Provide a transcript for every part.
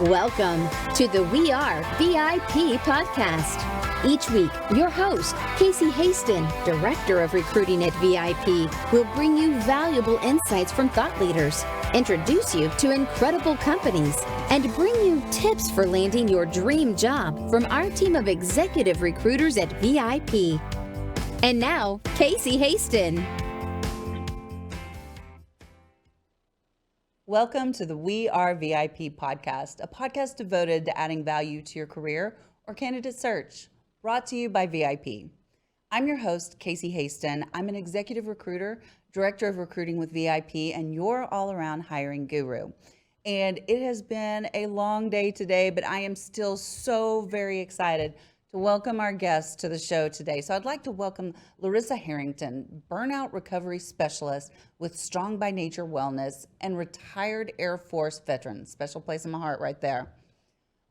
Welcome to the We Are VIP podcast. Each week, your host, Casey Hasten, Director of Recruiting at VIP, will bring you valuable insights from thought leaders, introduce you to incredible companies, and bring you tips for landing your dream job from our team of executive recruiters at VIP. And now, Casey Hasten. Welcome to the We Are VIP podcast, a podcast devoted to adding value to your career or candidate search, brought to you by VIP. I'm your host, Casey Hasten. I'm an executive recruiter, director of recruiting with VIP, and your all-around hiring guru. And it has been a long day today, but I am still so very excited to welcome our guests to the show today. So I'd like to welcome Larisa Harrington, Burnout Recovery Specialist with Strong by Nature Wellness and retired Air Force veteran. Special place in my heart right there.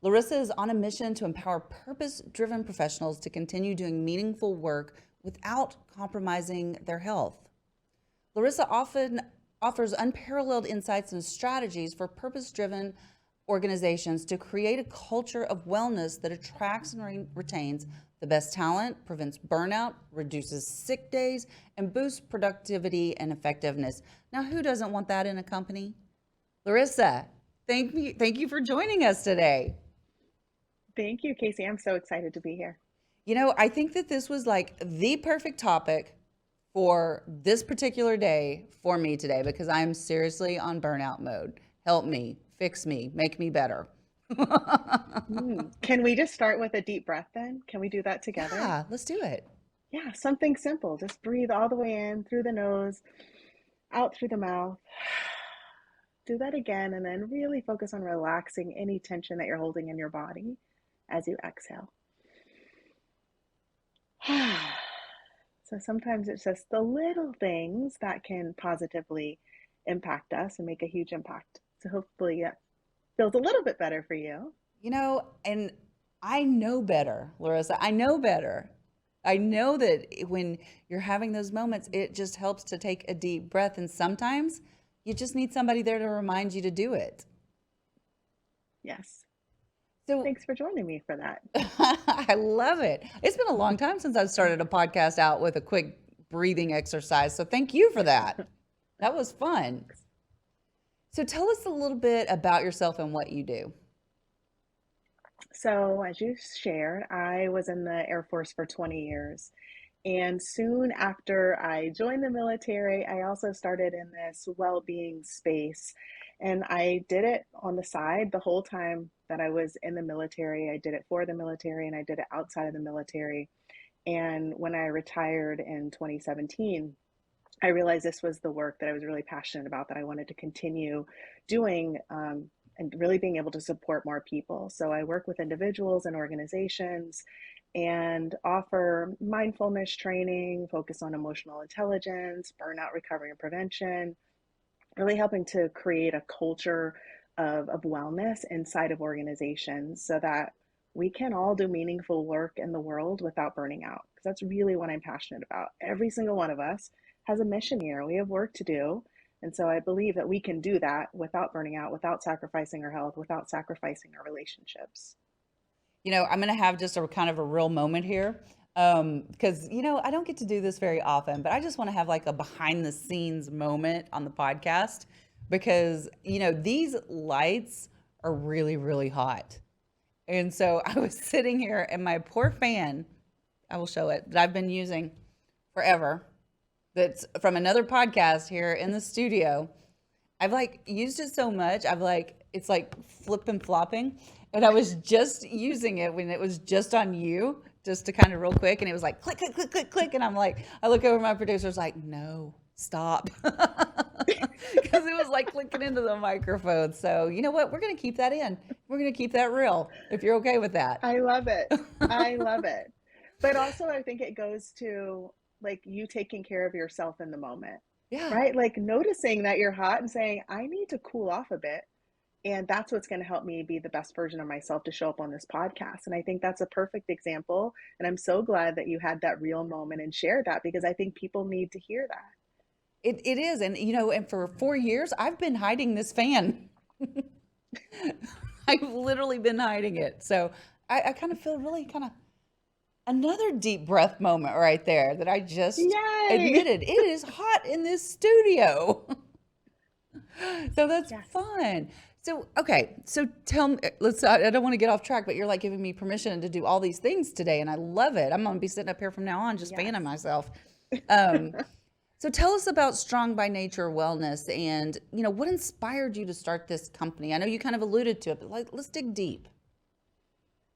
Larisa is on a mission to empower purpose-driven professionals to continue doing meaningful work without compromising their health. Larisa often offers unparalleled insights and strategies for purpose-driven organizations to create a culture of wellness that attracts and retains the best talent, prevents burnout, reduces sick days, and boosts productivity and effectiveness. Now, who doesn't want that in a company? Larisa, thank you for joining us today. Thank you, Casey. I'm so excited to be here. You know, I think that this was like the perfect topic for this particular day for me today because I'm seriously on burnout mode. Help me. Fix me, make me better. Can we just start with a deep breath then? Can we do that together? Yeah, let's do it. Yeah, something simple. Just breathe all the way in through the nose, out through the mouth. Do that again, and then really focus on relaxing any tension that you're holding in your body as you exhale. So sometimes it's just the little things that can positively impact us and make a huge impact. So hopefully it feels a little bit better for you. You know, and I know better, Larisa. I know better. I know that when you're having those moments, it just helps to take a deep breath. And sometimes you just need somebody there to remind you to do it. Yes. So thanks for joining me for that. I love it. It's been a long time since I've started a podcast out with a quick breathing exercise. So thank you for that. That was fun. So tell us a little bit about yourself and what you do. So as you shared, I was in the Air Force for 20 years. And soon after I joined the military, I also started in this well-being space. And I did it on the side the whole time that I was in the military. I did it for the military and I did it outside of the military. And when I retired in 2017, I realized this was the work that I was really passionate about, that I wanted to continue doing and really being able to support more people. So I work with individuals and organizations and offer mindfulness training, focus on emotional intelligence, burnout recovery and prevention, really helping to create a culture of wellness inside of organizations so that we can all do meaningful work in the world without burning out. Because that's really what I'm passionate about. Every single one of us has a mission here. We have work to do. And so I believe that we can do that without burning out, without sacrificing our health, without sacrificing our relationships. You know, I'm going to have just a kind of a real moment here because, you know, I don't get to do this very often, but I just want to have like a behind the scenes moment on the podcast because, you know, these lights are really, really hot. And so I was sitting here and my poor fan, I will show it, that I've been using forever, that's from another podcast here in the studio. I've like used it so much. It's like flipping flopping. And I was just using it when it was just on you, just to kind of real quick. And it was like click, click, click, click, click. And I'm like, I look over, my producer's like, no, stop. Because it was like clicking into the microphone. So you know what? We're going to keep that in. We're going to keep that real if you're okay with that. I love it. I love it. But also I think it goes to like you taking care of yourself in the moment. Yeah. Right? Like noticing that you're hot and saying, I need to cool off a bit. And that's what's going to help me be the best version of myself to show up on this podcast. And I think that's a perfect example. And I'm so glad that you had that real moment and shared that because I think people need to hear that. It is. And, you know, and for 4 years, I've been hiding this fan. I've literally been hiding it. So I kind of feel really kind of another deep breath moment right there that I just Yay! admitted. It is hot in this studio. So that's Yes. fun. So, okay. So tell me, I don't want to get off track, but you're like giving me permission to do all these things today. And I love it. I'm going to be sitting up here from now on, just Yes. fanning myself. Um, so tell us about Strong by Nature Wellness and, what inspired you to start this company? I know you kind of alluded to it, but let's dig deep.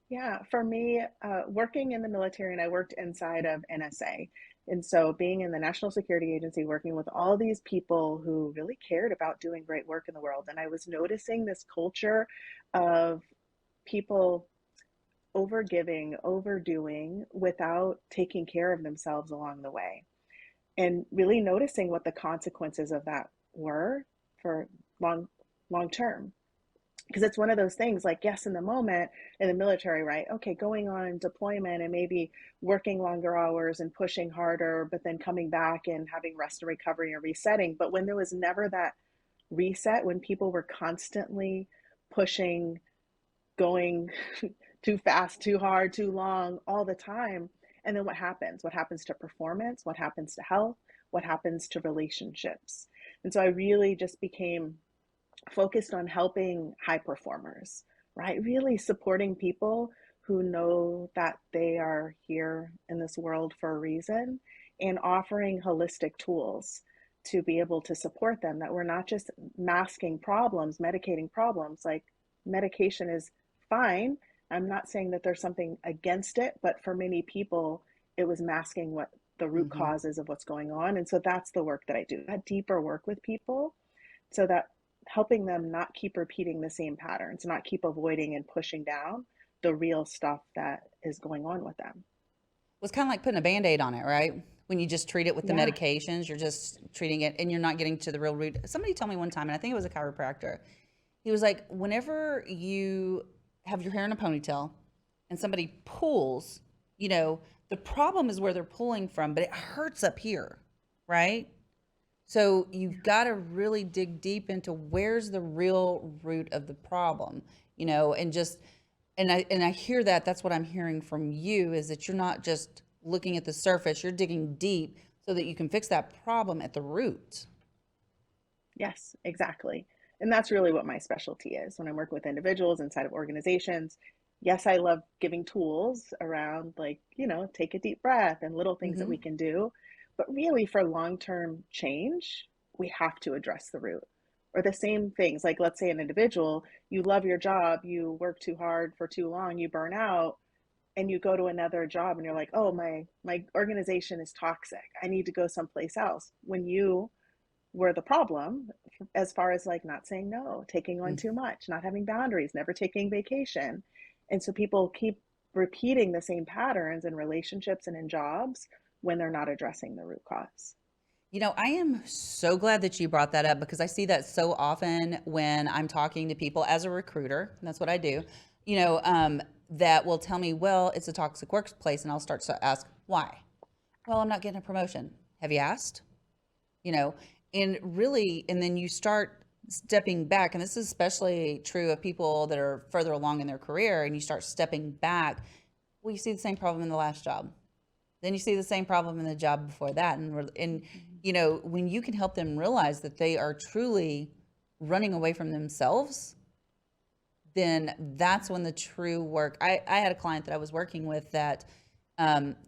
Yeah, for me, working in the military, and I worked inside of NSA. And so being in the National Security Agency, working with all these people who really cared about doing great work in the world. And I was noticing this culture of people overgiving, overdoing without taking care of themselves along the way. And really noticing what the consequences of that were for long, long term. Because it's one of those things like, yes, in the moment in the military, right? Okay, going on deployment and maybe working longer hours and pushing harder, but then coming back and having rest and recovery and resetting. But when there was never that reset, when people were constantly pushing, going too fast, too hard, too long, all the time. And then what happens? What happens to performance? What happens to health? What happens to relationships? And so I really just became focused on helping high performers, right? Really supporting people who know that they are here in this world for a reason and offering holistic tools to be able to support them, that we're not just masking problems, medicating problems. Like medication is fine. I'm not saying that there's something against it, but for many people, it was masking what the root Hmm. causes of what's going on. And so that's the work that I do, that deeper work with people so that helping them not keep repeating the same patterns, not keep avoiding and pushing down the real stuff that is going on with them. It's kind of like putting a Band-Aid on it, right? When you just treat it with the Yeah. medications, you're just treating it and you're not getting to the real root. Somebody told me one time, and I think it was a chiropractor, he was like, whenever you have your hair in a ponytail and somebody pulls, the problem is where they're pulling from, but it hurts up here, right? So you've got to really dig deep into where's the real root of the problem, and just and I hear that that's what I'm hearing from you is that you're not just looking at the surface, you're digging deep so that you can fix that problem at the root. Yes, exactly. And that's really what my specialty is when I'm working with individuals inside of organizations. Yes, I love giving tools around, like, take a deep breath and little things that we Hmm. can do. But really, for long term change, we have to address the root. Or the same things, like, let's say an individual, you love your job, you work too hard for too long, you burn out, and you go to another job and you're like, oh, my organization is toxic. I need to go someplace else. When you were the problem, as far as like not saying no, taking on too much, not having boundaries, never taking vacation. And so people keep repeating the same patterns in relationships and in jobs when they're not addressing the root cause. I am so glad that you brought that up because I see that so often when I'm talking to people as a recruiter, and that's what I do, that will tell me, well, it's a toxic workplace. And I'll start to ask, why? Well, I'm not getting a promotion. Have you asked? You know, and really, and then you start stepping back. And this is especially true of people that are further along in their career and you start stepping back. Well, you see the same problem in the last job. Then you see the same problem in the job before that. And when you can help them realize that they are truly running away from themselves, then that's when the true work. I had a client that I was working with that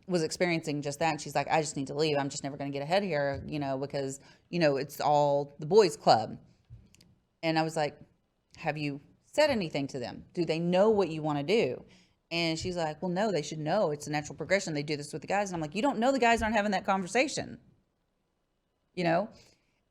was experiencing just that. And she's like, I just need to leave. I'm just never going to get ahead here, because, it's all the boys club. And I was like, have you said anything to them? Do they know what you want to do? And she's like, well, no, they should know. It's a natural progression. They do this with the guys. And I'm like, you don't know the guys aren't having that conversation, you know?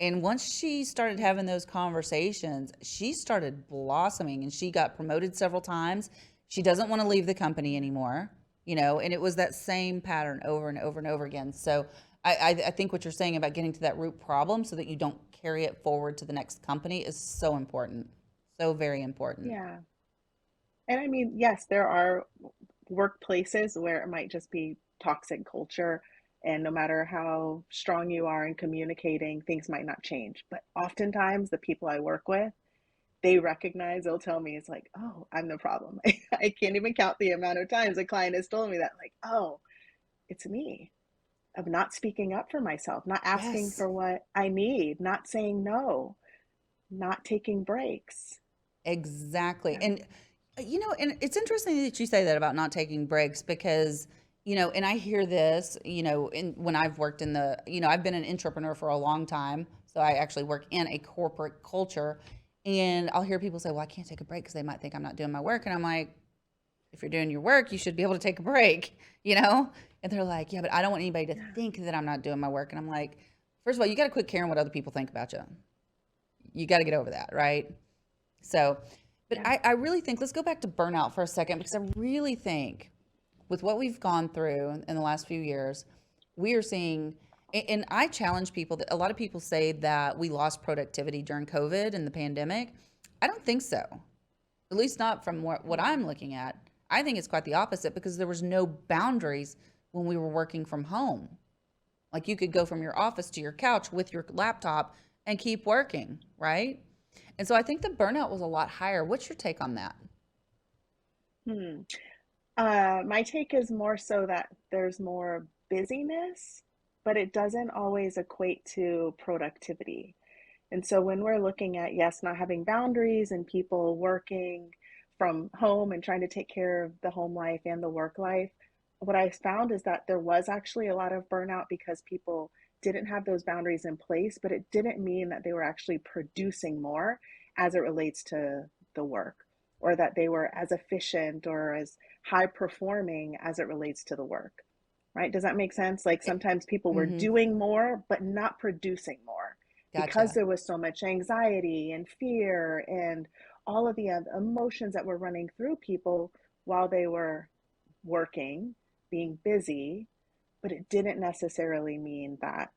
And once she started having those conversations, she started blossoming and she got promoted several times. She doesn't want to leave the company anymore, and it was that same pattern over and over and over again. So I think what you're saying about getting to that root problem so that you don't carry it forward to the next company is so important. So very important. Yeah. And I mean, yes, there are workplaces where it might just be toxic culture. And no matter how strong you are in communicating, things might not change. But oftentimes, the people I work with, they recognize, they'll tell me, it's like, oh, I'm the problem. I can't even count the amount of times a client has told me that, like, oh, it's me, of not speaking up for myself, not asking Yes, for what I need, not saying no, not taking breaks. exactly. Yeah. And and it's interesting that you say that about not taking breaks because, and I hear this, when I've worked in I've been an entrepreneur for a long time. So I actually work in a corporate culture, and I'll hear people say, well, I can't take a break because they might think I'm not doing my work. And I'm like, if you're doing your work, you should be able to take a break, you know? And they're like, yeah, but I don't want anybody to Yeah. think that I'm not doing my work. And I'm like, first of all, you got to quit caring what other people think about you. You got to get over that, right? So, but Yeah. I really think, let's go back to burnout for a second, because I really think with what we've gone through in the last few years, we are seeing, and I challenge people that a lot of people say that we lost productivity during COVID and the pandemic. I don't think so, at least not from what I'm looking at. I think it's quite the opposite, because there was no boundaries when we were working from home. Like, you could go from your office to your couch with your laptop and keep working, right? And so I think the burnout was a lot higher. What's your take on that? Hmm. My take is more so that there's more busyness, but it doesn't always equate to productivity. And so when we're looking at, yes, not having boundaries and people working from home and trying to take care of the home life and the work life, what I found is that there was actually a lot of burnout because people didn't have those boundaries in place, but it didn't mean that they were actually producing more as it relates to the work, or that they were as efficient or as high performing as it relates to the work. Right? Does that make sense? Like sometimes people were Mm-hmm. doing more, but not producing more because Gotcha. there was so much anxiety and fear and all of the emotions that were running through people while they were working, being busy, but it didn't necessarily mean that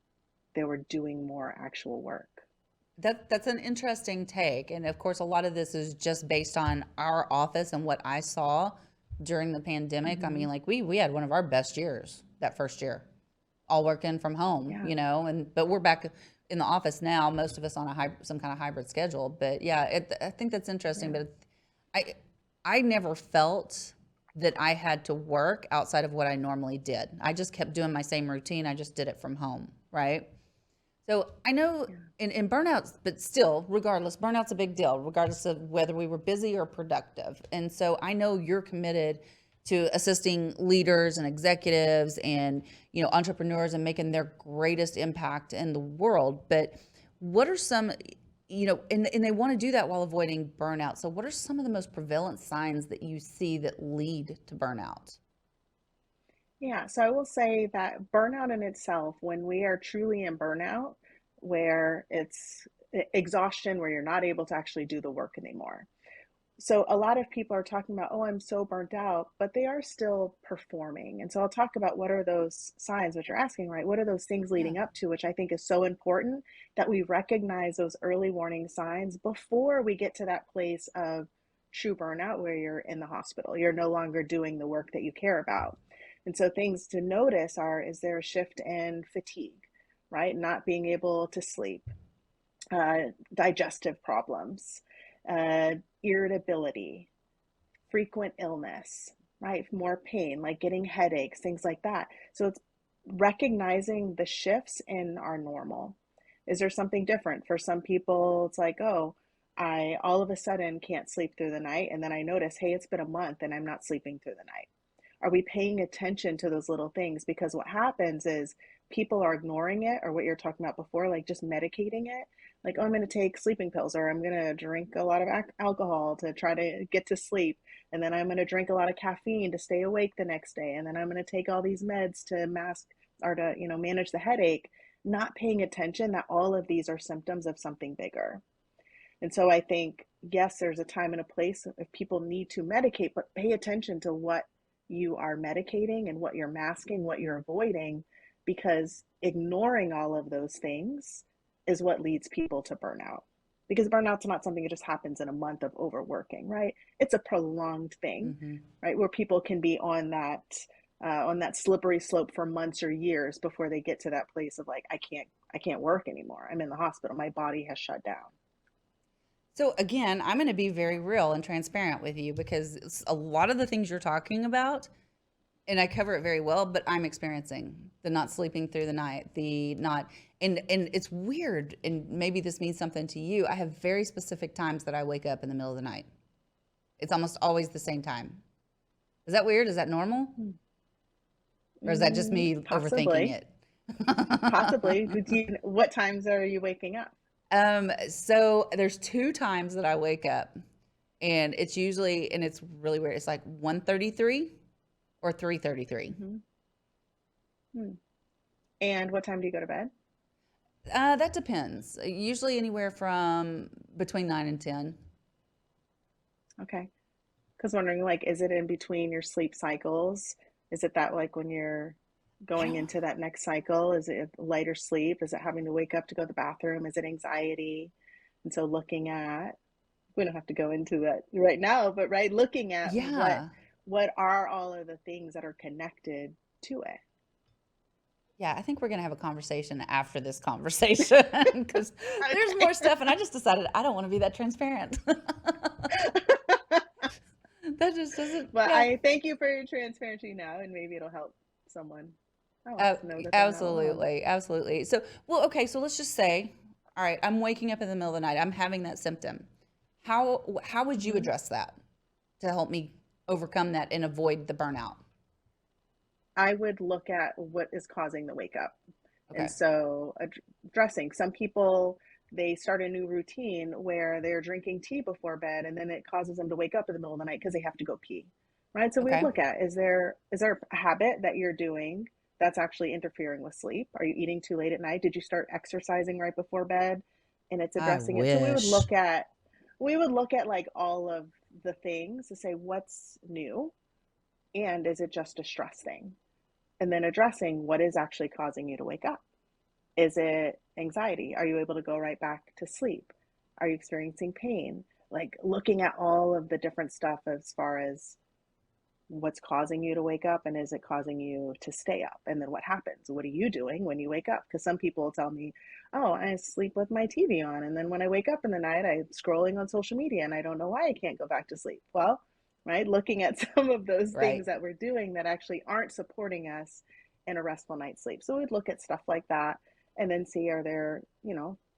they were doing more actual work. That's an interesting take. And of course, a lot of this is just based on our office and what I saw during the pandemic. I Hmm. mean, like, we had one of our best years that first year, all working from home, Yeah. and but we're back in the office now, most of us on some kind of hybrid schedule. But yeah, I think that's interesting. Yeah. But I I never felt that I had to work outside of what I normally did. I just kept doing my same routine. I just did it from home, right? So I know Yeah. in burnouts, but still, regardless, burnout's a big deal, regardless of whether we were busy or productive. And so I know you're committed to assisting leaders and executives and entrepreneurs and making their greatest impact in the world. But what are some, and they want to do that while avoiding burnout. So what are some of the most prevalent signs that you see that lead to burnout? Yeah, so I will say that burnout in itself, when we are truly in burnout, where it's exhaustion, where you're not able to actually do the work anymore. So a lot of people are talking about, oh, I'm so burnt out, but they are still performing. And so I'll talk about what are those signs, which you're asking, right? What are those things Yeah. leading up to, which I think is so important that we recognize those early warning signs before we get to that place of true burnout where you're in the hospital. You're no longer doing the work that you care about. And so things to notice are, is there a shift in fatigue, right? Not being able to sleep, digestive problems, uh, irritability, frequent illness, right? More pain, like getting headaches, things like that. So it's recognizing the shifts in our normal. Is there something different? For some people, it's like, oh, I all of a sudden can't sleep through the night. And then I notice, hey, it's been a month and I'm not sleeping through the night. Are we paying attention to those little things? Because what happens is people are ignoring it, or what you're talking about before, like just medicating it. Like, oh, I'm going to take sleeping pills, or I'm going to drink a lot of alcohol to try to get to sleep. And then I'm going to drink a lot of caffeine to stay awake the next day. And then I'm going to take all these meds to mask or to, manage the headache, not paying attention that all of these are symptoms of something bigger. And so I think, yes, there's a time and a place if people need to medicate, but pay attention to what you are medicating and what you're masking, what you're avoiding, because ignoring all of those things is what leads people to burnout. Because burnout's not something that just happens in a month of overworking, right? It's a prolonged thing, Hmm. right? Where people can be on that slippery slope for months or years before they get to that place of like, I can't work anymore. I'm in the hospital. My body has shut down. So again, I'm going to be very real and transparent with you because a lot of the things you're talking about, and I cover it very well, but I'm experiencing the not sleeping through the night, the not, and it's weird, and maybe this means something to you. I have very specific times that I wake up in the middle of the night. It's almost always the same time. Is that weird? Is that normal? Or is that just me overthinking Possibly. it? Possibly. What times are you waking up? So there's two times that I wake up, and it's usually, and it's really weird. It's like 1:33 or 3:33. Hmm. Hmm. And what time do you go to bed? That depends. Usually anywhere from between 9 and 10. Okay. Because wondering, like, is it in between your sleep cycles? Is it that, like, when you're I going don't, into that next cycle? Is it lighter sleep? Is it having to wake up to go to the bathroom? Is it anxiety? And so looking at, we don't have to go into that right now, but right, looking at yeah. what are all of the things that are connected to it. Yeah, I think we're going to have a conversation after this conversation because there's more Okay. stuff, and I just decided I don't want to be that transparent. That just doesn't, But yeah. I thank you for your transparency now, and maybe it'll help someone else Oh, know that they're not alone. absolutely, absolutely. So, well, okay, so let's just say, all right, I'm waking up in the middle of the night. I'm having that symptom. How would you Mhm. address that to help me overcome that and avoid the burnout? I would look at what is causing the wake up. And Okay. so addressing some people, they start a new routine where they're drinking tea before bed and then it causes them to wake up in the middle of the night because they have to go pee. Right? So we would Okay. look at, is there a habit that you're doing that's actually interfering with sleep? Are you eating too late at night? Did you start exercising right before bed? And it's I addressing it. So wish. we would look at like all of the things to say what's new and is it just a stress thing? And then addressing what is actually causing you to wake up. Is it anxiety? Are you able to go right back to sleep? Are you experiencing pain? Like looking at all of the different stuff as far as what's causing you to wake up and is it causing you to stay up? And then what happens? What are you doing when you wake up? Because some people will tell me, oh, I sleep with my TV on. And then when I wake up in the night, I'm scrolling on social media and I don't know why I can't go back to sleep. Well, right, looking at some of those things Right. that we're doing that actually aren't supporting us in a restful night's sleep. So we'd look at stuff like that and then see are there,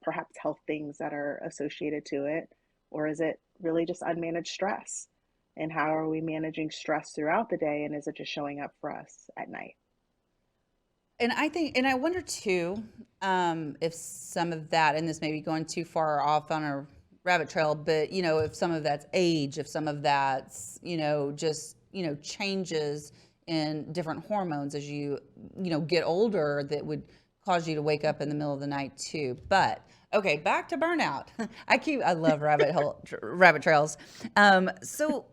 perhaps health things that are associated to it, or is it really just unmanaged stress? And how are we managing stress throughout the day? And is it just showing up for us at night? And I think, and I wonder too, if some of that, and this may be going too far off on a rabbit trail, but if some of that's age, if some of that's, just, changes in different hormones as you, get older that would cause you to wake up in the middle of the night too. But okay, back to burnout. I love rabbit trails. So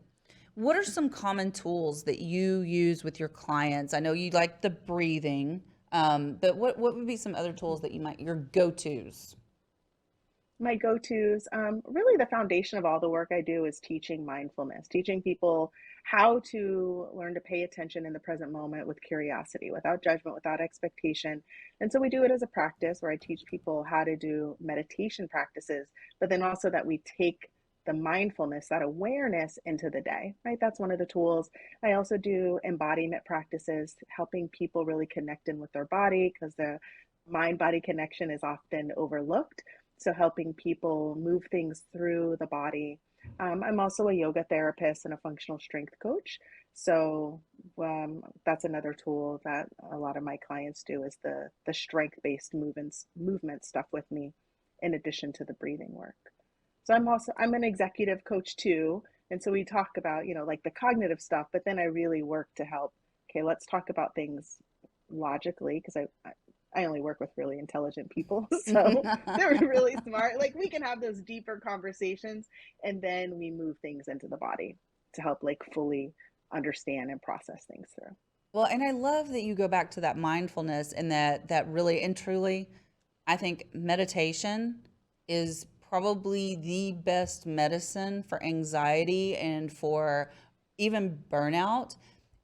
what are some common tools that you use with your clients? I know you like the breathing, but what would be some other tools that your go-tos? My go-tos, really the foundation of all the work I do is teaching mindfulness, teaching people how to learn to pay attention in the present moment with curiosity, without judgment, without expectation. And so we do it as a practice where I teach people how to do meditation practices, but then also that we take the mindfulness, that awareness into the day, right? That's one of the tools. I also do embodiment practices, helping people really connect in with their body because the mind body connection is often overlooked. So helping people move things through the body. I'm also a yoga therapist and a functional strength coach. So that's another tool that a lot of my clients do is the strength based movement stuff with me, in addition to the breathing work. So I'm an executive coach too, and so we talk about like the cognitive stuff, but then I really work to help. Okay, let's talk about things logically because I only work with really intelligent people. So they're really smart. Like we can have those deeper conversations and then we move things into the body to help like fully understand and process things through. Well, and I love that you go back to that mindfulness and that really and truly, I think meditation is probably the best medicine for anxiety and for even burnout.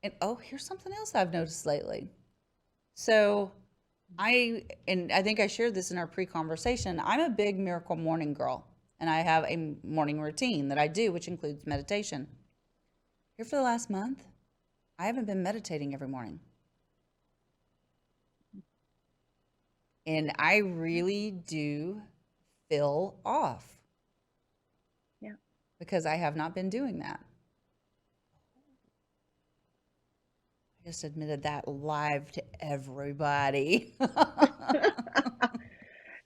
And oh, here's something else I've noticed lately. So and I think I shared this in our pre-conversation. I'm a big Miracle Morning girl. and I have a morning routine that I do, which includes meditation. Here for the last month, I haven't been meditating every morning. And I really do feel off. Yeah. Because I have not been doing that. I just admitted that live to everybody.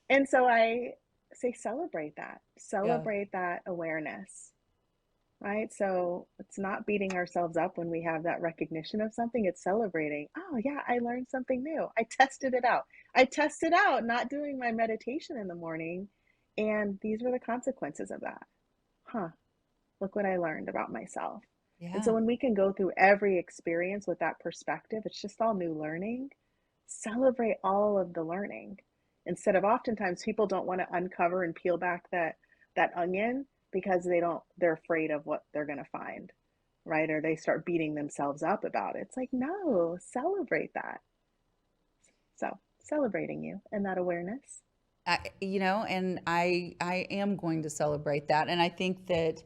And so I say celebrate that. Yeah. Celebrate that awareness, right? So it's not beating ourselves up when we have that recognition of something. It's celebrating. Oh, yeah, I learned something new. I tested it out. I tested out not doing my meditation in the morning, and these were the consequences of that. Huh, look what I learned about myself. And so Yeah. when we can go through every experience with that perspective, it's just all new learning. Celebrate all of the learning instead of oftentimes people don't want to uncover and peel back that onion because they're afraid of what they're going to find, right? Or they start beating themselves up about it. It's like, no, celebrate that. So celebrating you and that awareness. And I am going to celebrate that. And I think that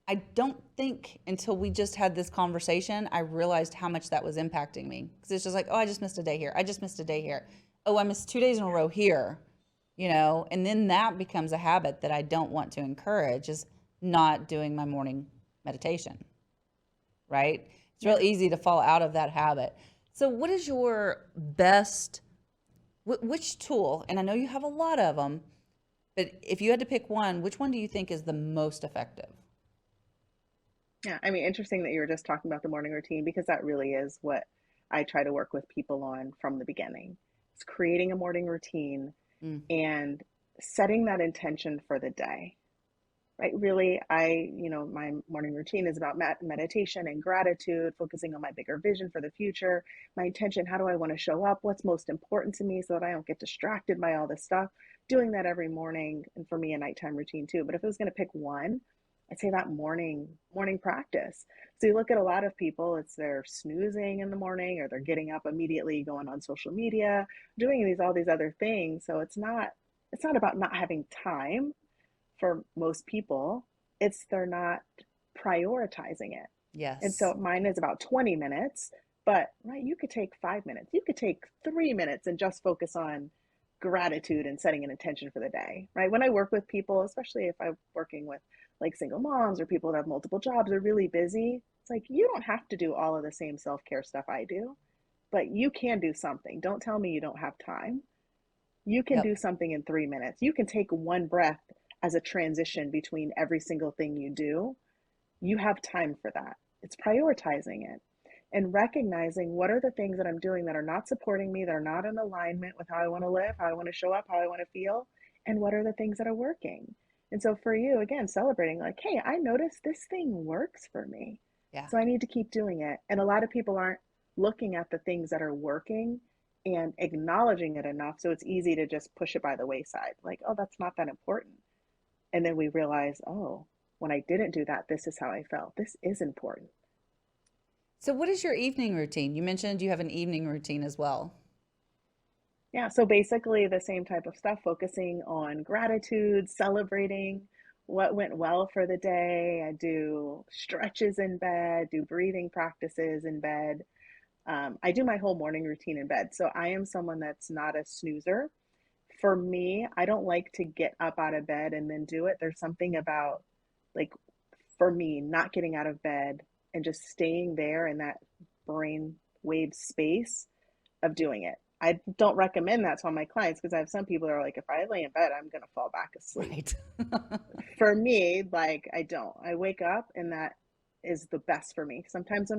I don't think until we just had this conversation, I realized how much that was impacting me. Because it's just like, oh, I just missed a day here. I just missed a day here. Oh, I missed 2 days in a row here, and then that becomes a habit that I don't want to encourage, is not doing my morning meditation, right? It's real easy to fall out of that habit. So what is your best, which tool, and I know you have a lot of them, but if you had to pick one, which one do you think is the most effective? Yeah, I mean, interesting that you were just talking about the morning routine because that really is what I try to work with people on from the beginning. It's creating a morning routine Mm. and setting that intention for the day, right? Really, my morning routine is about meditation and gratitude, focusing on my bigger vision for the future. My intention, how do I want to show up? What's most important to me so that I don't get distracted by all this stuff? Doing that every morning, and for me, a nighttime routine too. But if I was going to pick one, I'd say that morning practice. So you look at a lot of people, it's they're snoozing in the morning or they're getting up immediately, going on social media, doing all these other things. So it's not about not having time for most people. It's they're not prioritizing it. And Yes. so mine is about 20 minutes, but right, you could take 5 minutes, you could take 3 minutes and just focus on gratitude and setting an intention for the day, right? When I work with people, especially if I'm working with like single moms or people that have multiple jobs, are really busy, it's like you don't have to do all of the same self-care stuff I do, but you can do something. Don't tell me you don't have time. You can Yep. do something in 3 minutes. You can take one breath as a transition between every single thing you do. You have time for that. It's prioritizing it and recognizing what are the things that I'm doing that are not supporting me, that are not in alignment with how I want to live, how I want to show up, how I want to feel, and what are the things that are working. And so for you, again, celebrating like, hey, I noticed this thing works for me. Yeah. So I need to keep doing it. And a lot of people aren't looking at the things that are working and acknowledging it enough. So it's easy to just push it by the wayside. Like, oh, that's not that important. And then we realize, oh, when I didn't do that, this is how I felt. This is important. So what is your evening routine? You mentioned you have an evening routine as well. Yeah, so basically the same type of stuff, focusing on gratitude, celebrating what went well for the day. I do stretches in bed, do breathing practices in bed. I do my whole morning routine in bed. So I am someone that's not a snoozer. For me, I don't like to get up out of bed and then do it. There's something about, like, for me, not getting out of bed and just staying there in that brain wave space of doing it. I don't recommend that to all my clients because I have some people that are like, if I lay in bed, I'm going to fall back asleep. Right. For me, like, I don't. I wake up and that is the best for me. Sometimes when